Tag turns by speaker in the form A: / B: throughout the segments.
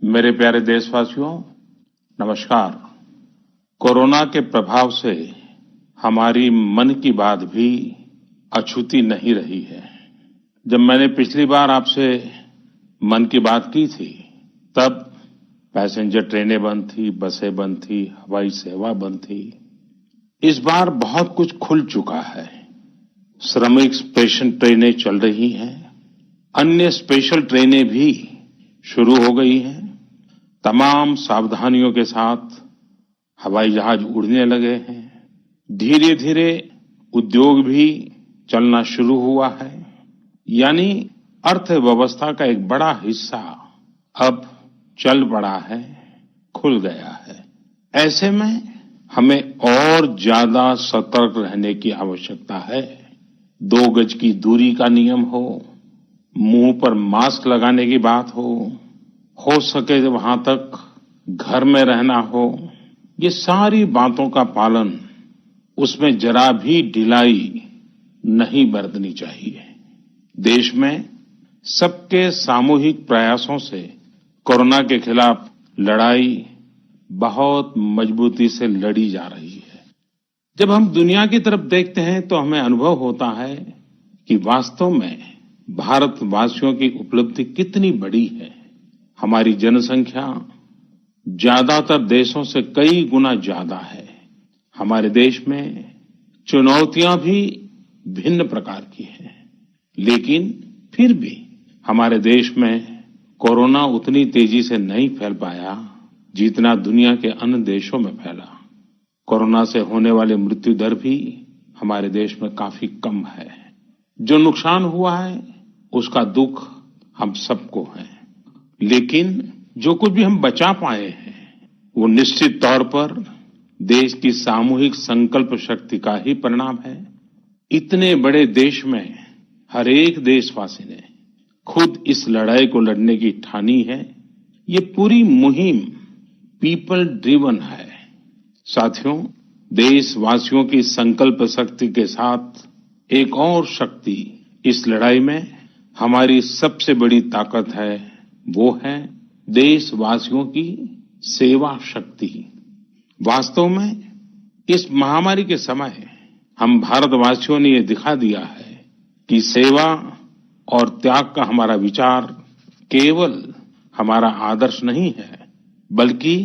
A: मेरे प्यारे देशवासियों, नमस्कार। कोरोना के प्रभाव से हमारी मन की बात भी अछूती नहीं रही है। जब मैंने पिछली बार आपसे मन की बात की थी, तब पैसेंजर ट्रेनें बंद थी, बसें बंद थी, हवाई सेवा बंद थी। इस बार बहुत कुछ खुल चुका है। श्रमिक स्पेशल ट्रेनें चल रही हैं, अन्य स्पेशल ट्रेनें भी शुरू हो गई हैं। तमाम सावधानियों के साथ हवाई जहाज उड़ने लगे हैं। धीरे धीरे उद्योग भी चलना शुरू हुआ है। यानी अर्थव्यवस्था का एक बड़ा हिस्सा अब चल पड़ा है, खुल गया है। ऐसे में हमें और ज्यादा सतर्क रहने की आवश्यकता है। 2 गज की दूरी का नियम हो, मुंह पर मास्क लगाने की बात हो सके वहां तक घर में रहना हो, ये सारी बातों का पालन, उसमें जरा भी ढिलाई नहीं बरतनी चाहिए। देश में सबके सामूहिक प्रयासों से कोरोना के खिलाफ लड़ाई बहुत मजबूती से लड़ी जा रही है। जब हम दुनिया की तरफ देखते हैं तो हमें अनुभव होता है कि वास्तव में भारतवासियों की उपलब्धि कितनी बड़ी है। हमारी जनसंख्या ज्यादातर देशों से कई गुना ज्यादा है। हमारे देश में चुनौतियां भी भिन्न प्रकार की हैं, लेकिन फिर भी हमारे देश में कोरोना उतनी तेजी से नहीं फैल पाया जितना दुनिया के अन्य देशों में फैला। कोरोना से होने वाले मृत्यु दर भी हमारे देश में काफी कम है। जो नुकसान हुआ है उसका दुख हम सबको है, लेकिन जो कुछ भी हम बचा पाए हैं वो निश्चित तौर पर देश की सामूहिक संकल्प शक्ति का ही परिणाम है। इतने बड़े देश में हर एक देशवासी ने खुद इस लड़ाई को लड़ने की ठानी है। ये पूरी मुहिम पीपल ड्रिवन है। साथियों, देशवासियों की संकल्प शक्ति के साथ एक और शक्ति इस लड़ाई में हमारी सबसे बड़ी ताकत है, वो है देशवासियों की सेवा शक्ति। वास्तव में इस महामारी के समय हम भारतवासियों ने ये दिखा दिया है कि सेवा और त्याग का हमारा विचार केवल हमारा आदर्श नहीं है, बल्कि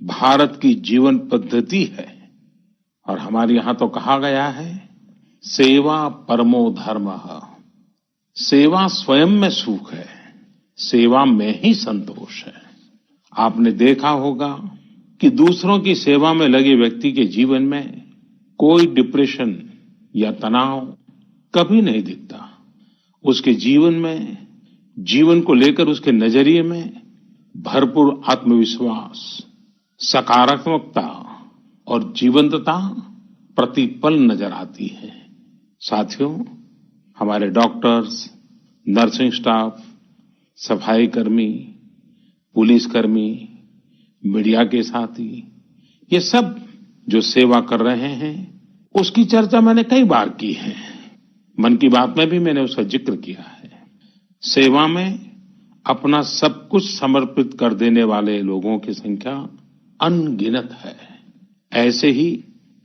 A: भारत की जीवन पद्धति है। और हमारे यहां तो कहा गया है, सेवा परमो धर्मः। सेवा स्वयं में सुख है, सेवा में ही संतोष है। आपने देखा होगा कि दूसरों की सेवा में लगे व्यक्ति के जीवन में कोई डिप्रेशन या तनाव कभी नहीं दिखता। उसके जीवन में, जीवन को लेकर उसके नजरिए में भरपूर आत्मविश्वास, सकारात्मकता और जीवंतता प्रतिपल नजर आती है। साथियों, हमारे डॉक्टर्स, नर्सिंग स्टाफ, सफाई कर्मी, पुलिसकर्मी, मीडिया के साथी, ये सब जो सेवा कर रहे हैं, उसकी चर्चा मैंने कई बार की है। मन की बात में भी मैंने उसका जिक्र किया है। सेवा में अपना सब कुछ समर्पित कर देने वाले लोगों की संख्या अनगिनत है। ऐसे ही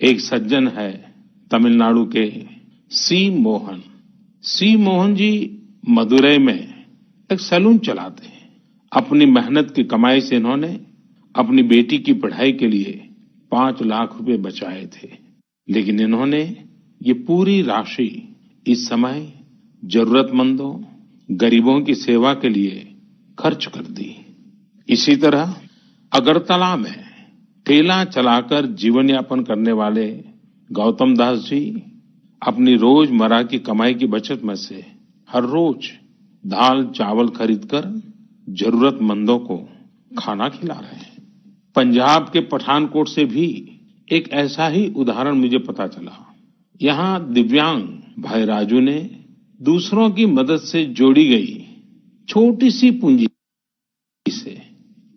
A: एक सज्जन है तमिलनाडु के सी मोहन। सी मोहन जी मदुरई में एक सैलून चलाते हैं। अपनी मेहनत की कमाई से इन्होंने अपनी बेटी की पढ़ाई के लिए 5 लाख रुपए बचाए थे, लेकिन इन्होंने ये पूरी राशि इस समय जरूरतमंदों, गरीबों की सेवा के लिए खर्च कर दी। इसी तरह अगरतला में ठेला चलाकर जीवन यापन करने वाले गौतम दास जी अपनी रोजमर्रा की कमाई की बचत में से हर रोज दाल चावल खरीदकर जरूरतमंदों को खाना खिला रहे हैं। पंजाब के पठानकोट से भी एक ऐसा ही उदाहरण मुझे पता चला। यहाँ दिव्यांग भाई राजू ने दूसरों की मदद से जोड़ी गई छोटी सी पूंजी से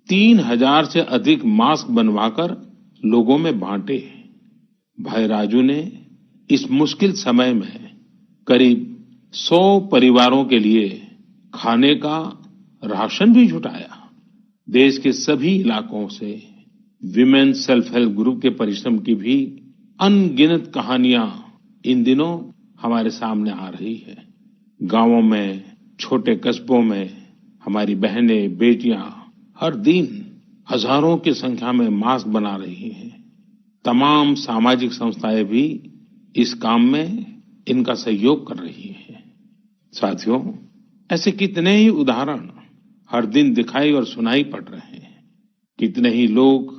A: 3000 से अधिक मास्क बनवाकर लोगों में बांटे। भाई राजू ने इस मुश्किल समय में करीब 100 परिवारों के लिए खाने का राशन भी जुटाया। देश के सभी इलाकों से विमेन सेल्फ हेल्प ग्रुप के परिश्रम की भी अनगिनत कहानियां इन दिनों हमारे सामने आ रही है। गांवों में, छोटे कस्बों में हमारी बहनें, बेटियां हर दिन हजारों की संख्या में मास्क बना रही हैं। तमाम सामाजिक संस्थाएं भी इस काम में इनका सहयोग कर रही हैं। साथियों, ऐसे कितने ही उदाहरण हर दिन दिखाई और सुनाई पड़ रहे हैं। कितने ही लोग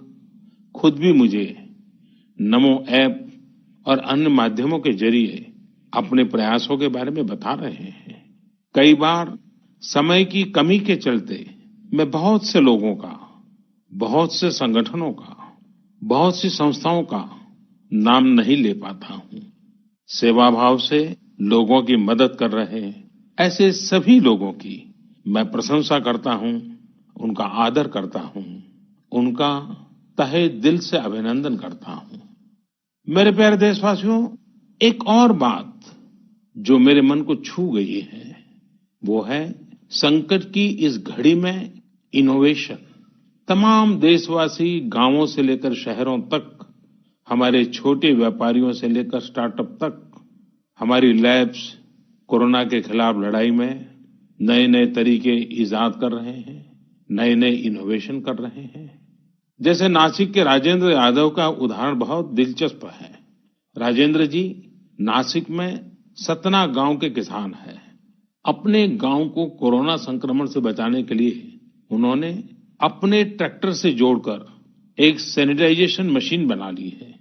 A: खुद भी मुझे नमो ऐप और अन्य माध्यमों के जरिए अपने प्रयासों के बारे में बता रहे हैं। कई बार समय की कमी के चलते मैं बहुत से लोगों का, बहुत से संगठनों का, बहुत सी संस्थाओं का नाम नहीं ले पाता हूं। सेवा भाव से लोगों की मदद कर रहे ऐसे सभी लोगों की मैं प्रशंसा करता हूं, उनका आदर करता हूं, उनका तहे दिल से अभिनंदन करता हूं। मेरे प्यारे देशवासियों, एक और बात जो मेरे मन को छू गई है वो है संकट की इस घड़ी में इनोवेशन। तमाम देशवासी गांवों से लेकर शहरों तक, हमारे छोटे व्यापारियों से लेकर स्टार्टअप तक, हमारी लैब्स कोरोना के खिलाफ लड़ाई में नए नए तरीके इजाद कर रहे हैं, नए नए इनोवेशन कर रहे हैं। जैसे नासिक के राजेंद्र यादव का उदाहरण बहुत दिलचस्प है। राजेंद्र जी नासिक में सतना गांव के किसान हैं। अपने गांव को कोरोना संक्रमण से बचाने के लिए उन्होंने अपने ट्रैक्टर से जोड़कर एक सैनिटाइजेशन मशीन बना ली है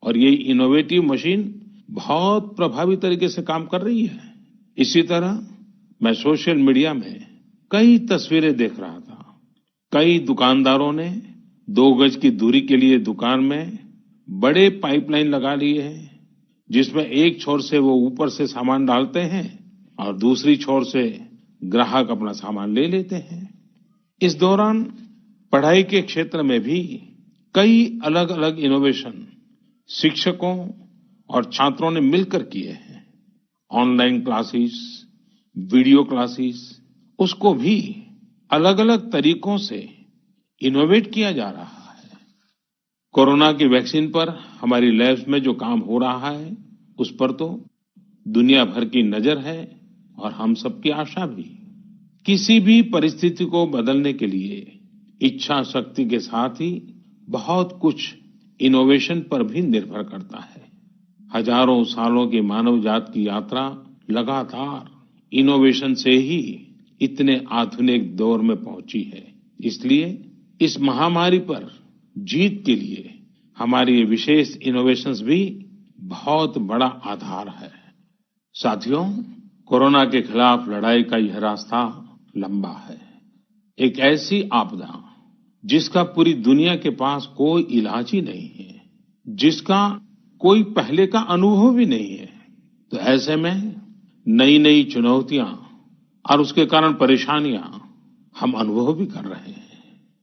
A: और ये इनोवेटिव मशीन बहुत प्रभावी तरीके से काम कर रही है। इसी तरह मैं सोशल मीडिया में कई तस्वीरें देख रहा था। कई दुकानदारों ने 2 गज की दूरी के लिए दुकान में बड़े पाइपलाइन लगा लिए हैं, जिसमें एक छोर से वो ऊपर से सामान डालते हैं और दूसरी छोर से ग्राहक अपना सामान ले लेते हैं। इस दौरान पढ़ाई के क्षेत्र में भी कई अलग अलग इनोवेशन शिक्षकों और छात्रों ने मिलकर किए हैं। ऑनलाइन क्लासेस, वीडियो क्लासेस, उसको भी अलग अलग तरीकों से इनोवेट किया जा रहा है। कोरोना की वैक्सीन पर हमारी लैब्स में जो काम हो रहा है उस पर तो दुनिया भर की नजर है और हम सबकी आशा भी। किसी भी परिस्थिति को बदलने के लिए इच्छा शक्ति के साथ ही बहुत कुछ इनोवेशन पर भी निर्भर करता है। हजारों सालों की मानव जात की यात्रा लगातार इनोवेशन से ही इतने आधुनिक दौर में पहुंची है। इसलिए इस महामारी पर जीत के लिए हमारी ये विशेष इनोवेशंस भी बहुत बड़ा आधार है। साथियों, कोरोना के खिलाफ लड़ाई का यह रास्ता लंबा है। एक ऐसी आपदा जिसका पूरी दुनिया के पास कोई इलाज ही नहीं है, जिसका कोई पहले का अनुभव भी नहीं है। तो ऐसे में नई नई चुनौतियां और उसके कारण परेशानियां हम अनुभव भी कर रहे हैं।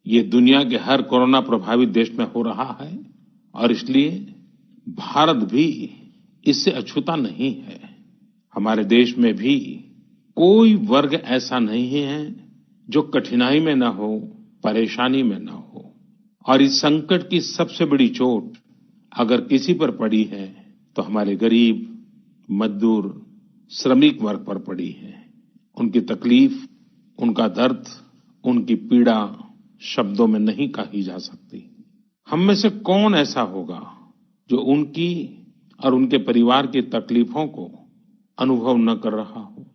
A: ये दुनिया के हर कोरोना प्रभावित देश में हो रहा है और इसलिए भारत भी इससे अछूता नहीं है। हमारे देश में भी कोई वर्ग ऐसा नहीं है जो कठिनाई में न हो, परेशानी में न हो। और इस संकट की सबसे बड़ी चोट अगर किसी पर पड़ी है तो हमारे गरीब, मजदूर, श्रमिक वर्ग पर पड़ी है। उनकी तकलीफ, उनका दर्द, उनकी पीड़ा शब्दों में नहीं कही जा सकती। हम में से कौन ऐसा होगा जो उनकी और उनके परिवार की तकलीफों को अनुभव न कर रहा हो।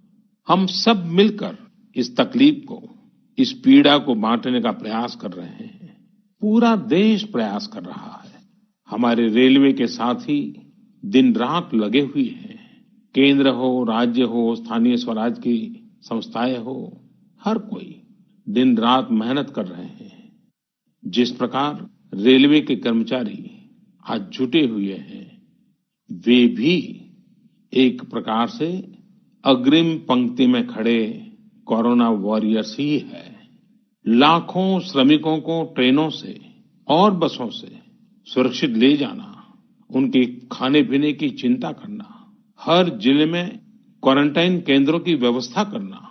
A: हम सब मिलकर इस तकलीफ को, इस पीड़ा को बांटने का प्रयास कर रहे हैं। पूरा देश प्रयास कर रहा है। हमारे रेलवे के साथी दिन रात लगे हुए हैं। केंद्र हो, राज्य हो, स्थानीय स्वराज की संस्थाएं हो, हर कोई दिन रात मेहनत कर रहे हैं। जिस प्रकार रेलवे के कर्मचारी आज जुटे हुए हैं, वे भी एक प्रकार से अग्रिम पंक्ति में खड़े कोरोना वॉरियर्स ही है। लाखों श्रमिकों को ट्रेनों से और बसों से सुरक्षित ले जाना, उनके खाने पीने की चिंता करना, हर जिले में क्वारंटाइन केंद्रों की व्यवस्था करना,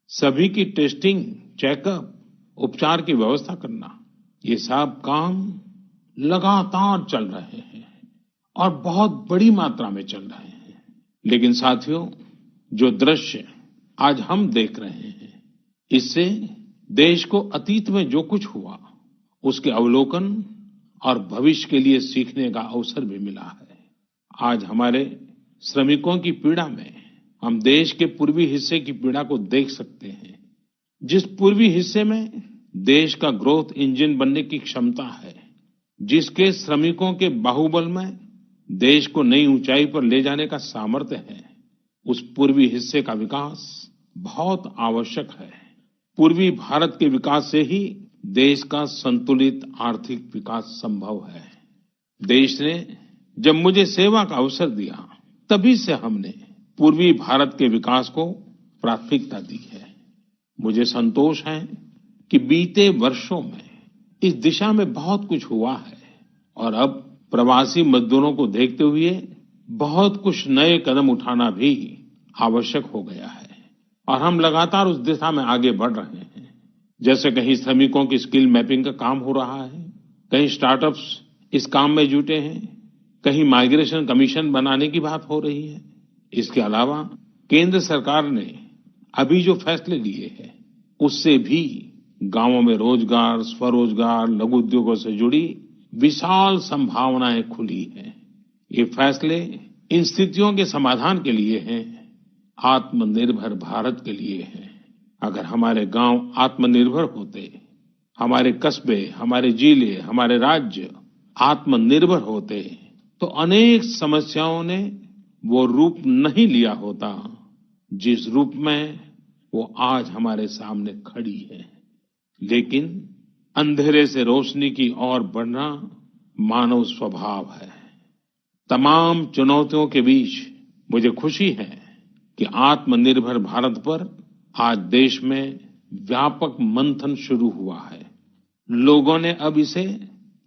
A: सभी की टेस्टिंग, चेकअप, उपचार की व्यवस्था करना, ये सब काम लगातार चल रहे हैं और बहुत बड़ी मात्रा में चल रहे हैं। लेकिन साथियों, जो दृश्य आज हम देख रहे हैं, इससे देश को अतीत में जो कुछ हुआ, उसके अवलोकन और भविष्य के लिए सीखने का अवसर भी मिला है। आज हमारे श्रमिकों की पीड़ा में हम देश के पूर्वी हिस्से की पीड़ा को देख सकते हैं। जिस पूर्वी हिस्से में देश का ग्रोथ इंजन बनने की क्षमता है, जिसके श्रमिकों के बाहुबल में देश को नई ऊंचाई पर ले जाने का सामर्थ्य है, उस पूर्वी हिस्से का विकास बहुत आवश्यक है। पूर्वी भारत के विकास से ही देश का संतुलित आर्थिक विकास संभव है। देश ने जब मुझे सेवा का अवसर दिया, तभी से हमने पूर्वी भारत के विकास को प्राथमिकता दी है। मुझे संतोष है कि बीते वर्षों में इस दिशा में बहुत कुछ हुआ है और अब प्रवासी मजदूरों को देखते हुए बहुत कुछ नए कदम उठाना भी आवश्यक हो गया है और हम लगातार उस दिशा में आगे बढ़ रहे हैं। जैसे कहीं श्रमिकों की स्किल मैपिंग का काम हो रहा है, कहीं स्टार्टअप्स इस काम में जुटे हैं, कहीं माइग्रेशन कमीशन बनाने की बात हो रही है। इसके अलावा केंद्र सरकार ने अभी जो फैसले लिए हैं, उससे भी गांवों में रोजगार, स्वरोजगार, लघु उद्योगों से जुड़ी विशाल संभावनाएं खुली हैं। ये फैसले इन स्थितियों के समाधान के लिए हैं, आत्मनिर्भर भारत के लिए हैं। अगर हमारे गांव आत्मनिर्भर होते, हमारे कस्बे, हमारे जिले, हमारे राज्य आत्मनिर्भर होते, तो अनेक समस्याओं ने वो रूप नहीं लिया होता जिस रूप में वो आज हमारे सामने खड़ी है। लेकिन अंधेरे से रोशनी की ओर बढ़ना मानव स्वभाव है। तमाम चुनौतियों के बीच मुझे खुशी है कि आत्मनिर्भर भारत पर आज देश में व्यापक मंथन शुरू हुआ है। लोगों ने अब इसे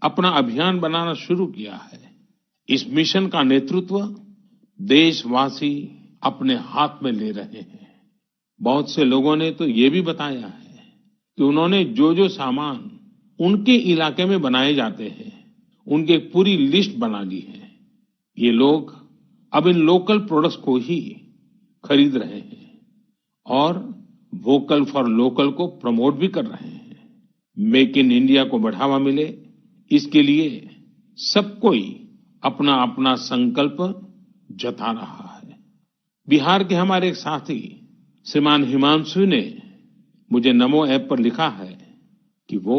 A: अपना अभियान बनाना शुरू किया है। इस मिशन का नेतृत्व देशवासी अपने हाथ में ले रहे हैं। बहुत से लोगों ने तो ये भी बताया है कि उन्होंने जो जो सामान उनके इलाके में बनाए जाते हैं, उनकी एक पूरी लिस्ट बना ली है। ये लोग अब इन लोकल प्रोडक्ट्स को ही खरीद रहे हैं और वोकल फॉर लोकल को प्रमोट भी कर रहे हैं। मेक इन इंडिया को बढ़ावा मिले, इसके लिए सब कोई अपना अपना संकल्प जता रहा है। बिहार के हमारे एक साथी श्रीमान हिमांशु ने मुझे नमो ऐप पर लिखा है कि वो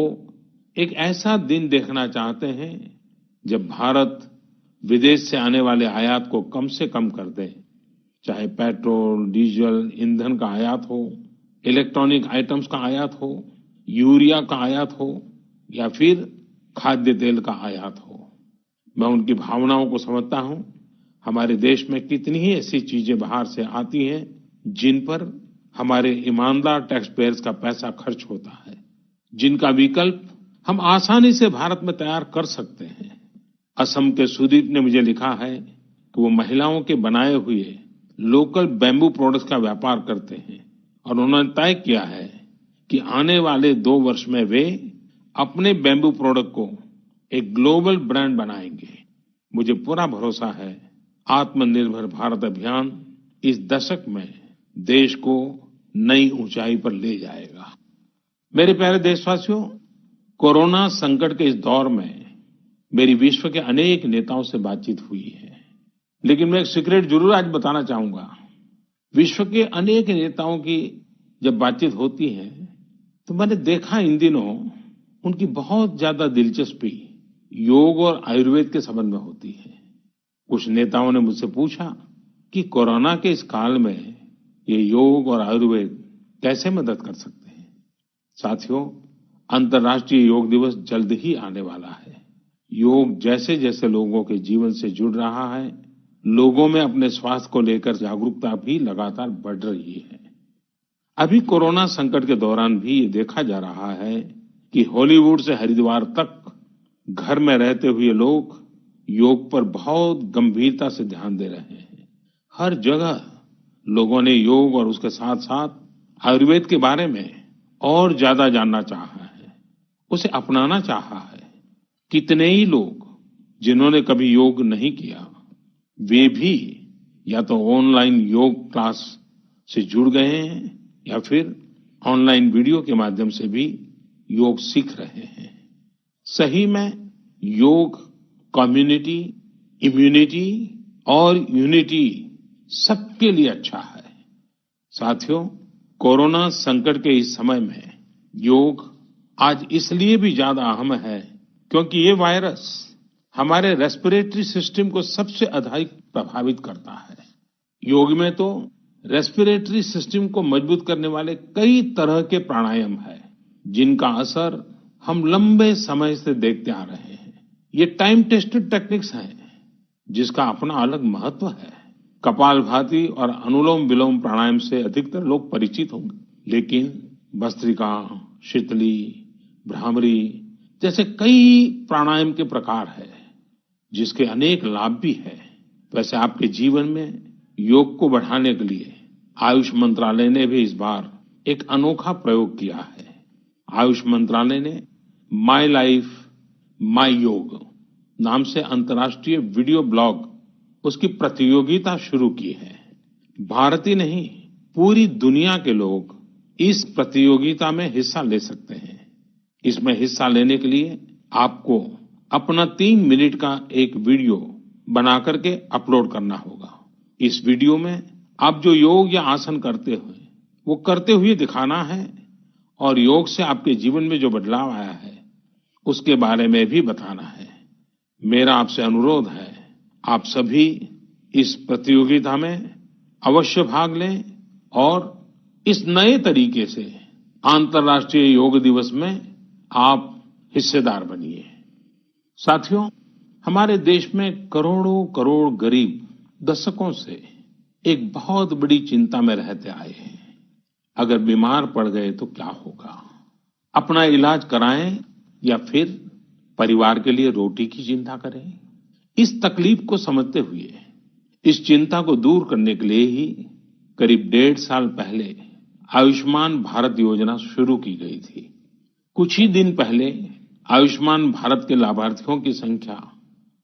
A: एक ऐसा दिन देखना चाहते हैं जब भारत विदेश से आने वाले आयात को कम से कम कर दे, चाहे पेट्रोल, डीजल, ईंधन का आयात हो, इलेक्ट्रॉनिक आइटम्स का आयात हो, यूरिया का आयात हो या फिर खाद्य तेल का आयात हो। मैं उनकी भावनाओं को समझता हूं। हमारे देश में कितनी ही ऐसी चीजें बाहर से आती हैं जिन पर हमारे ईमानदार टैक्स पेयर्स का पैसा खर्च होता है, जिनका विकल्प हम आसानी से भारत में तैयार कर सकते हैं। असम के सुदीप ने मुझे लिखा है कि वो महिलाओं के बनाए हुए लोकल बैम्बू प्रोडक्ट्स का व्यापार करते हैं और उन्होंने तय किया है कि आने वाले 2 वर्ष में वे अपने बैम्बू प्रोडक्ट को एक ग्लोबल ब्रांड बनाएंगे। मुझे पूरा भरोसा है आत्मनिर्भर भारत अभियान इस दशक में देश को नई ऊंचाई पर ले जाएगा। मेरे प्यारे देशवासियों, कोरोना संकट के इस दौर में मेरी विश्व के अनेक नेताओं से बातचीत हुई है, लेकिन मैं एक सीक्रेट जरूर आज बताना चाहूंगा। विश्व के अनेक नेताओं की जब बातचीत होती है तो मैंने देखा इन दिनों उनकी बहुत ज्यादा दिलचस्पी योग और आयुर्वेद के संबंध में होती है। कुछ नेताओं ने मुझसे पूछा कि कोरोना के इस काल में ये योग और आयुर्वेद कैसे मदद कर सकते हैं। साथियों, अंतर्राष्ट्रीय योग दिवस जल्द ही आने वाला है। योग जैसे जैसे लोगों के जीवन से जुड़ रहा है, लोगों में अपने स्वास्थ्य को लेकर जागरूकता भी लगातार बढ़ रही है। अभी कोरोना संकट के दौरान भी ये देखा जा रहा है कि हॉलीवुड से हरिद्वार तक घर में रहते हुए लोग योग पर बहुत गंभीरता से ध्यान दे रहे हैं। हर जगह लोगों ने योग और उसके साथ साथ आयुर्वेद के बारे में और ज्यादा जानना चाहा है। उसे अपनाना चाहा है। कितने ही लोग जिन्होंने कभी योग नहीं किया, वे भी या तो ऑनलाइन योग क्लास से जुड़ गए हैं या फिर ऑनलाइन वीडियो के माध्यम से भी योग सीख रहे हैं। सही में योग कम्युनिटी, इम्यूनिटी और यूनिटी सबके लिए अच्छा है। साथियों, कोरोना संकट के इस समय में योग आज इसलिए भी ज्यादा अहम है क्योंकि ये वायरस हमारे रेस्पिरेटरी सिस्टम को सबसे अधिक प्रभावित करता है। योग में तो रेस्पिरेटरी सिस्टम को मजबूत करने वाले कई तरह के प्राणायाम है, जिनका असर हम लंबे समय से देखते आ रहे हैं। ये टाइम टेस्टेड टेक्निक्स हैं, जिसका अपना अलग महत्व है। कपालभाति और अनुलोम विलोम प्राणायाम से अधिकतर लोग परिचित होंगे, लेकिन भस्त्रिका, शीतली, भ्रामरी जैसे कई प्राणायाम के प्रकार है, जिसके अनेक लाभ भी है। वैसे आपके जीवन में योग को बढ़ाने के लिए आयुष मंत्रालय ने भी इस बार एक अनोखा प्रयोग किया है। आयुष मंत्रालय ने माय लाइफ माय योग नाम से अंतर्राष्ट्रीय वीडियो ब्लॉग उसकी प्रतियोगिता शुरू की है। भारत ही नहीं, पूरी दुनिया के लोग इस प्रतियोगिता में हिस्सा ले सकते हैं। इसमें हिस्सा लेने के लिए आपको अपना 3 मिनट का एक वीडियो बना करके अपलोड करना होगा। इस वीडियो में आप जो योग या आसन करते हुए वो करते हुए दिखाना है और योग से आपके जीवन में जो बदलाव आया है उसके बारे में भी बताना है। मेरा आपसे अनुरोध है, आप सभी इस प्रतियोगिता में अवश्य भाग लें और इस नए तरीके से अंतर्राष्ट्रीय योग दिवस में आप हिस्सेदार बनिए। साथियों, हमारे देश में करोड़ों करोड़ गरीब दशकों से एक बहुत बड़ी चिंता में रहते आए हैं। अगर बीमार पड़ गए तो क्या होगा? अपना इलाज कराएं या फिर परिवार के लिए रोटी की चिंता करें? इस तकलीफ को समझते हुए, इस चिंता को दूर करने के लिए ही करीब 1.5 साल पहले आयुष्मान भारत योजना शुरू की गई थी। कुछ ही दिन पहले आयुष्मान भारत के लाभार्थियों की संख्या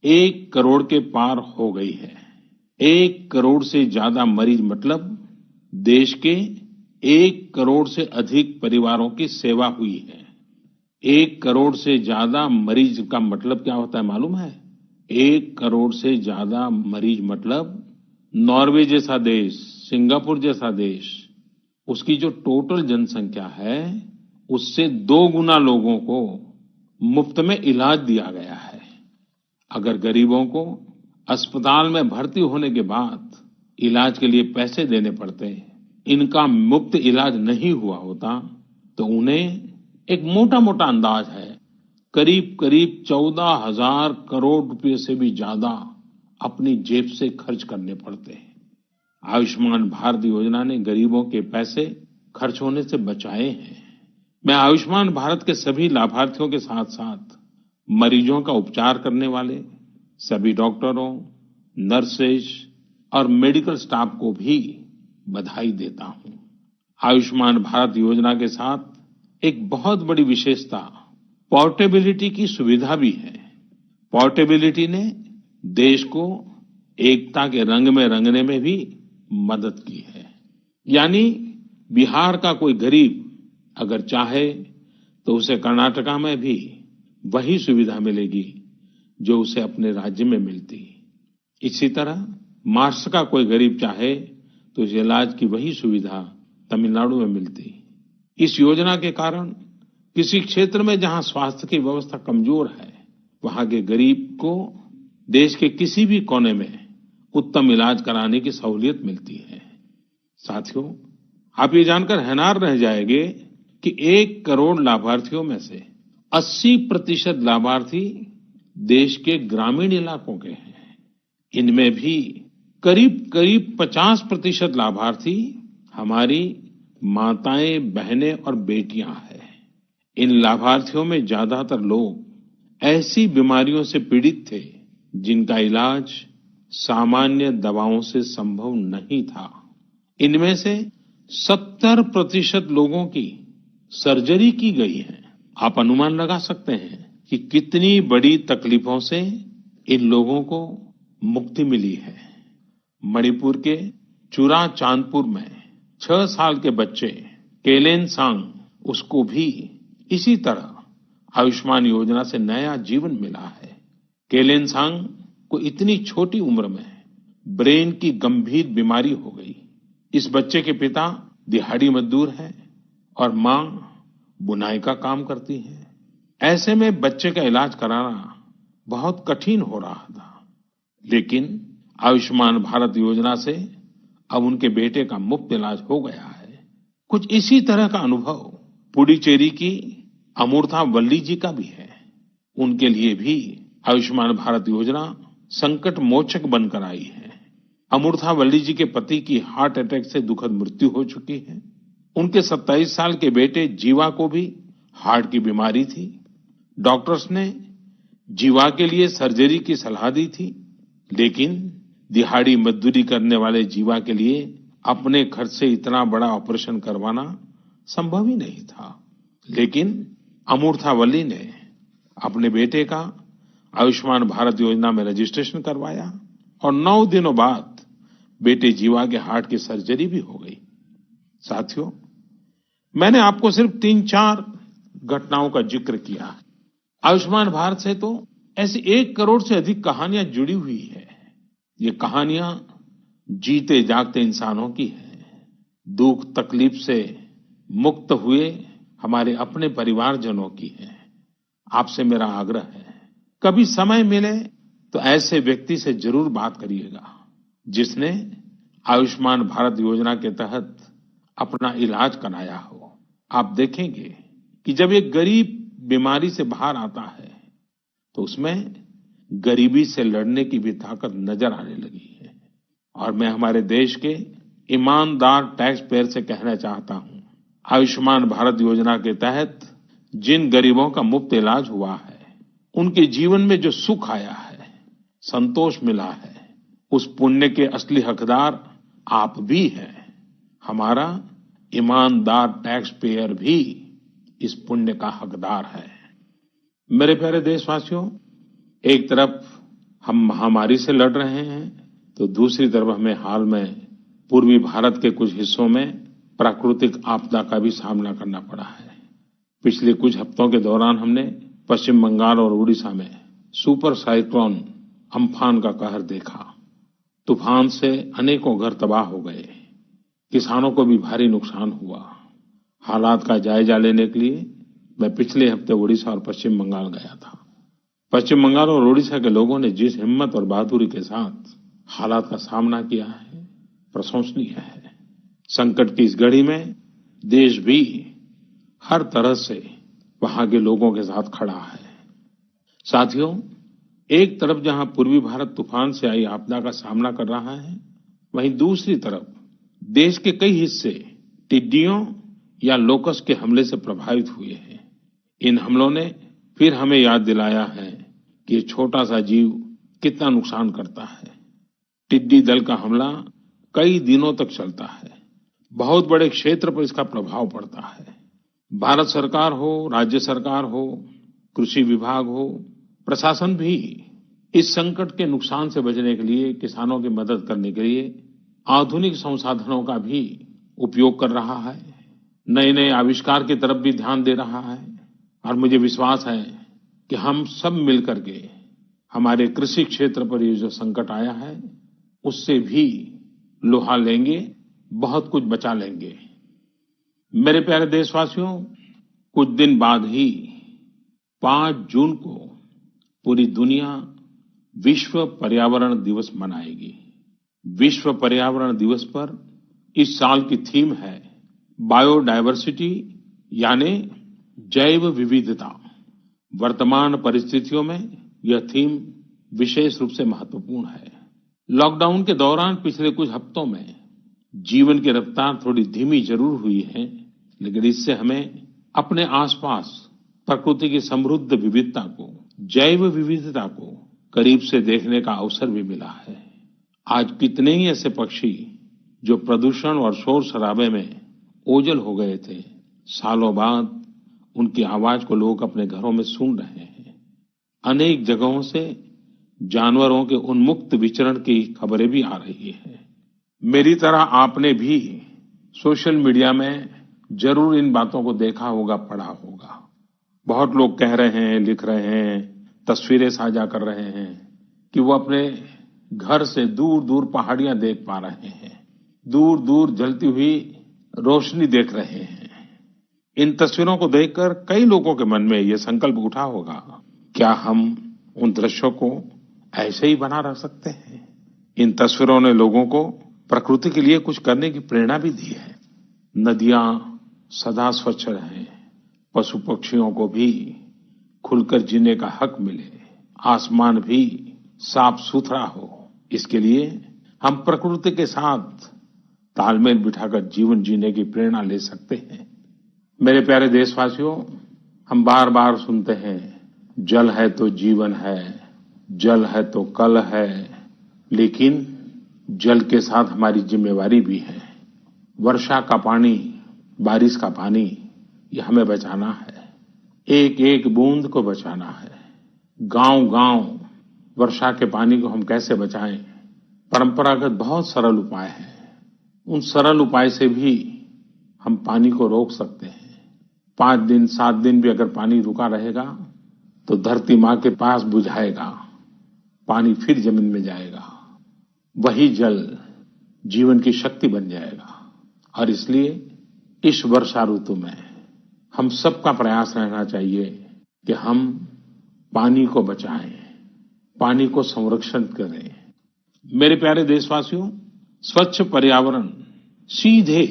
A: 1 करोड़ के पार हो गई है। 1 करोड़ से ज्यादा मरीज मतलब देश के 1 करोड़ से अधिक परिवारों की सेवा हुई है। 1 करोड़ से ज्यादा मरीज का मतलब क्या होता है मालूम है? 1 करोड़ से ज्यादा मरीज मतलब नॉर्वे जैसा देश, सिंगापुर जैसा देश, उसकी जो टोटल जनसंख्या है उससे 2 गुना लोगों को मुफ्त में इलाज दिया गया है। अगर गरीबों को अस्पताल में भर्ती होने के बाद इलाज के लिए पैसे देने पड़ते, इनका मुफ्त इलाज नहीं हुआ होता, तो उन्हें एक मोटा मोटा अंदाज है करीब करीब 14,000 करोड़ रुपए से भी ज्यादा अपनी जेब से खर्च करने पड़ते हैं। आयुष्मान भारत योजना ने गरीबों के पैसे खर्च होने से बचाए हैं। मैं आयुष्मान भारत के सभी लाभार्थियों के साथ साथ मरीजों का उपचार करने वाले सभी डॉक्टरों, नर्सेज और मेडिकल स्टाफ को भी बधाई देता हूं। आयुष्मान भारत योजना के साथ एक बहुत बड़ी विशेषता पोर्टेबिलिटी की सुविधा भी है। पोर्टेबिलिटी ने देश को एकता के रंग में रंगने में भी मदद की है। यानी बिहार का कोई गरीब अगर चाहे तो उसे कर्नाटका में भी वही सुविधा मिलेगी जो उसे अपने राज्य में मिलती। इसी तरह महाराष्ट्र का कोई गरीब चाहे तो उसे इलाज की वही सुविधा तमिलनाडु में मिलती। इस योजना के कारण किसी क्षेत्र में जहां स्वास्थ्य की व्यवस्था कमजोर है, वहां के गरीब को देश के किसी भी कोने में उत्तम इलाज कराने की सहूलियत मिलती है। साथियों, आप ये जानकर हैरान रह जाएंगे कि 1 करोड़ लाभार्थियों में से 80% लाभार्थी देश के ग्रामीण इलाकों के हैं। इनमें भी करीब करीब 50% लाभार्थी हमारी माताएं, बहनें और बेटियां हैं। इन लाभार्थियों में ज्यादातर लोग ऐसी बीमारियों से पीड़ित थे जिनका इलाज सामान्य दवाओं से संभव नहीं था। इनमें से 70% लोगों की सर्जरी की गई है। आप अनुमान लगा सकते हैं कि कितनी बड़ी तकलीफों से इन लोगों को मुक्ति मिली है। मणिपुर के चुरा चांदपुर में 6 साल के बच्चे केलेनसांग, उसको भी इसी तरह आयुष्मान योजना से नया जीवन मिला है। केलेनसांग को इतनी छोटी उम्र में ब्रेन की गंभीर बीमारी हो गई। इस बच्चे के पिता दिहाड़ी मजदूर हैं और मां बुनाई का काम करती है। ऐसे में बच्चे का इलाज कराना बहुत कठिन हो रहा था, लेकिन आयुष्मान भारत योजना से अब उनके बेटे का मुफ्त इलाज हो गया है। कुछ इसी तरह का अनुभव पुडुचेरी की अमूर्था वल्ली जी का भी है। उनके लिए भी आयुष्मान भारत योजना संकट मोचक बनकर आई है। अमूर्था वल्ली जी के पति की हार्ट अटैक से दुखद मृत्यु हो चुकी है। उनके 27 साल के बेटे जीवा को भी हार्ट की बीमारी थी। डॉक्टर्स ने जीवा के लिए सर्जरी की सलाह दी थी, लेकिन दिहाड़ी मजदूरी करने वाले जीवा के लिए अपने खर्च से इतना बड़ा ऑपरेशन करवाना संभव ही नहीं था। लेकिन अमूर्था वल्ली ने अपने बेटे का आयुष्मान भारत योजना में रजिस्ट्रेशन करवाया और 9 दिनों बाद बेटे जीवा के हार्ट की सर्जरी भी हो गई। साथियों, मैंने आपको सिर्फ 3-4 घटनाओं का जिक्र किया है। आयुष्मान भारत से तो ऐसी 1 करोड़ से अधिक कहानियां जुड़ी हुई है। ये कहानियां जीते जागते इंसानों की हैं। दुख तकलीफ से मुक्त हुए हमारे अपने परिवारजनों की है। आपसे मेरा आग्रह है, कभी समय मिले तो ऐसे व्यक्ति से जरूर बात करिएगा जिसने आयुष्मान भारत योजना के तहत अपना इलाज कराया हो। आप देखेंगे कि जब एक गरीब बीमारी से बाहर आता है तो उसमें गरीबी से लड़ने की भी ताकत नजर आने लगी है। और मैं हमारे देश के ईमानदार टैक्स पेयर से कहना चाहता हूं, आयुष्मान भारत योजना के तहत जिन गरीबों का मुफ्त इलाज हुआ है, उनके जीवन में जो सुख आया है, संतोष मिला है, उस पुण्य के असली हकदार आप भी हैं। हमारा ईमानदार टैक्स पेयर भी इस पुण्य का हकदार है। मेरे प्यारे देशवासियों, एक तरफ हम महामारी से लड़ रहे हैं तो दूसरी तरफ हमें हाल में पूर्वी भारत के कुछ हिस्सों में प्राकृतिक आपदा का भी सामना करना पड़ा है। पिछले कुछ हफ्तों के दौरान हमने पश्चिम बंगाल और उड़ीसा में सुपर साइक्लोन अम्फान का कहर देखा। तूफान से अनेकों घर तबाह हो गए, किसानों को भी भारी नुकसान हुआ। हालात का जायजा लेने के लिए मैं पिछले हफ्ते उड़ीसा और पश्चिम बंगाल गया था। पश्चिम बंगाल और उड़ीसा के लोगों ने जिस हिम्मत और बहादुरी के साथ हालात का सामना किया है, प्रशंसनीय है। संकट की इस घड़ी में देश भी हर तरह से वहां के लोगों के साथ खड़ा है। साथियों, एक तरफ जहां पूर्वी भारत तूफान से आई आपदा का सामना कर रहा है, वहीं दूसरी तरफ देश के कई हिस्से टिड्डियों या लोकस्ट के हमले से प्रभावित हुए हैं। इन हमलों ने फिर हमें याद दिलाया है कि ये छोटा सा जीव कितना नुकसान करता है। टिड्डी दल का हमला कई दिनों तक चलता है। बहुत बड़े क्षेत्र पर इसका प्रभाव पड़ता है। भारत सरकार हो, राज्य सरकार हो, कृषि विभाग हो, प्रशासन भी इस संकट के नुकसान से बचने के लिए, किसानों की मदद करने के लिए आधुनिक संसाधनों का भी उपयोग कर रहा है। नए नए आविष्कार की तरफ भी ध्यान दे रहा है। और मुझे विश्वास है कि हम सब मिलकर के हमारे कृषि क्षेत्र पर ये जो संकट आया है, उससे भी लोहा लेंगे, बहुत कुछ बचा लेंगे। मेरे प्यारे देशवासियों, कुछ दिन बाद ही 5 जून को पूरी दुनिया विश्व पर्यावरण दिवस मनाएगी। विश्व पर्यावरण दिवस पर इस साल की थीम है बायोडायवर्सिटी, यानी जैव विविधता। वर्तमान परिस्थितियों में यह थीम विशेष रूप से महत्वपूर्ण है। लॉकडाउन के दौरान पिछले कुछ हफ्तों में जीवन की रफ्तार थोड़ी धीमी जरूर हुई है, लेकिन इससे हमें अपने आसपास प्रकृति की समृद्ध विविधता को, जैव विविधता को करीब से देखने का अवसर भी मिला है। आज कितने ही ऐसे पक्षी जो प्रदूषण और शोर शराबे में ओझल हो गए थे, सालों बाद उनकी आवाज को लोग अपने घरों में सुन रहे हैं। अनेक जगहों से जानवरों के उन्मुक्त विचरण की खबरें भी आ रही हैं। मेरी तरह आपने भी सोशल मीडिया में जरूर इन बातों को देखा होगा, पढ़ा होगा। बहुत लोग कह रहे हैं, लिख रहे हैं, तस्वीरें साझा कर रहे हैं कि वो अपने घर से दूर दूर पहाड़ियां देख पा रहे हैं, दूर दूर जलती हुई रोशनी देख रहे हैं। इन तस्वीरों को देखकर कई लोगों के मन में ये संकल्प उठा होगा, क्या हम उन दृश्यों को ऐसे ही बना रख सकते हैं? इन तस्वीरों ने लोगों को प्रकृति के लिए कुछ करने की प्रेरणा भी दी है। नदियां सदा स्वच्छ रहें, पशु पक्षियों को भी खुलकर जीने का हक मिले, आसमान भी साफ सुथरा हो, इसके लिए हम प्रकृति के साथ तालमेल बिठाकर जीवन जीने की प्रेरणा ले सकते हैं। मेरे प्यारे देशवासियों, हम बार बार सुनते हैं, जल है तो जीवन है, जल है तो कल है, लेकिन जल के साथ हमारी जिम्मेवारी भी है। वर्षा का पानी, बारिश का पानी, ये हमें बचाना है। एक एक बूंद को बचाना है। गांव-गांव वर्षा के पानी को हम कैसे बचाएं? परंपरागत बहुत सरल उपाय हैं। उन सरल उपाय से भी हम पानी को रोक सकते हैं। 5 दिन 7 दिन भी अगर पानी रुका रहेगा तो धरती माँ के पास बुझाएगा, पानी फिर जमीन में जाएगा। वही जल जीवन की शक्ति बन जाएगा। और इसलिए इस वर्षा ऋतु में हम सबका प्रयास रहना चाहिए कि हम पानी को बचाएं, पानी को संरक्षण करें। मेरे प्यारे देशवासियों, स्वच्छ पर्यावरण सीधे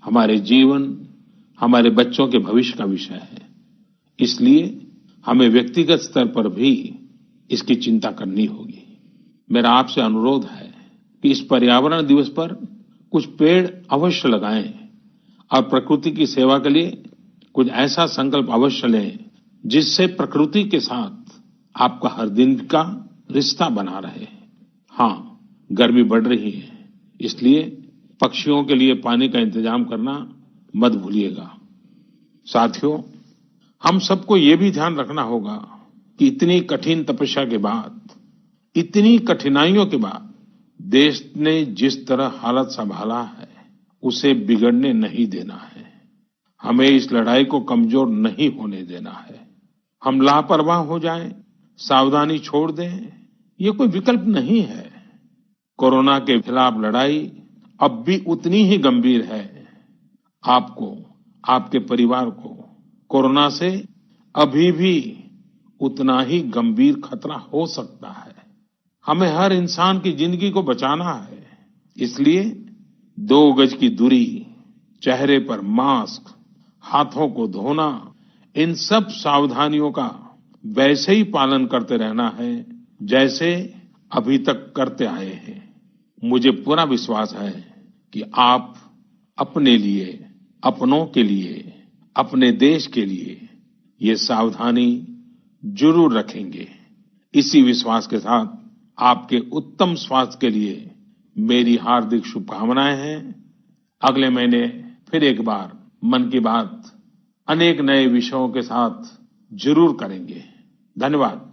A: हमारे जीवन, हमारे बच्चों के भविष्य का विषय है। इसलिए हमें व्यक्तिगत स्तर पर भी इसकी चिंता करनी होगी। मेरा आपसे अनुरोध है कि इस पर्यावरण दिवस पर कुछ पेड़ अवश्य लगाएं और प्रकृति की सेवा के लिए कुछ ऐसा संकल्प अवश्य लें जिससे प्रकृति के साथ आपका हर दिन का रिश्ता बना रहे। हाँ, गर्मी बढ़ रही है, इसलिए पक्षियों के लिए पानी का इंतजाम करना मत भूलिएगा। साथियों, हम सबको ये भी ध्यान रखना होगा कि इतनी कठिन तपस्या के बाद, इतनी कठिनाइयों के बाद देश ने जिस तरह हालत संभाला है, उसे बिगड़ने नहीं देना है। हमें इस लड़ाई को कमजोर नहीं होने देना है। हम लापरवाह हो जाएं, सावधानी छोड़ दें, ये कोई विकल्प नहीं है। कोरोना के खिलाफ लड़ाई अब भी उतनी ही गंभीर है। आपको, आपके परिवार को कोरोना से अभी भी उतना ही गंभीर खतरा हो सकता है। हमें हर इंसान की जिंदगी को बचाना है। इसलिए 2 गज की दूरी, चेहरे पर मास्क, हाथों को धोना, इन सब सावधानियों का वैसे ही पालन करते रहना है जैसे अभी तक करते आए हैं। मुझे पूरा विश्वास है कि आप अपने लिए, अपनों के लिए, अपने देश के लिए ये सावधानी जरूर रखेंगे। इसी विश्वास के साथ आपके उत्तम स्वास्थ्य के लिए मेरी हार्दिक शुभकामनाएं हैं। अगले महीने फिर एक बार मन की बात अनेक नए विषयों के साथ जरूर करेंगे। धन्यवाद।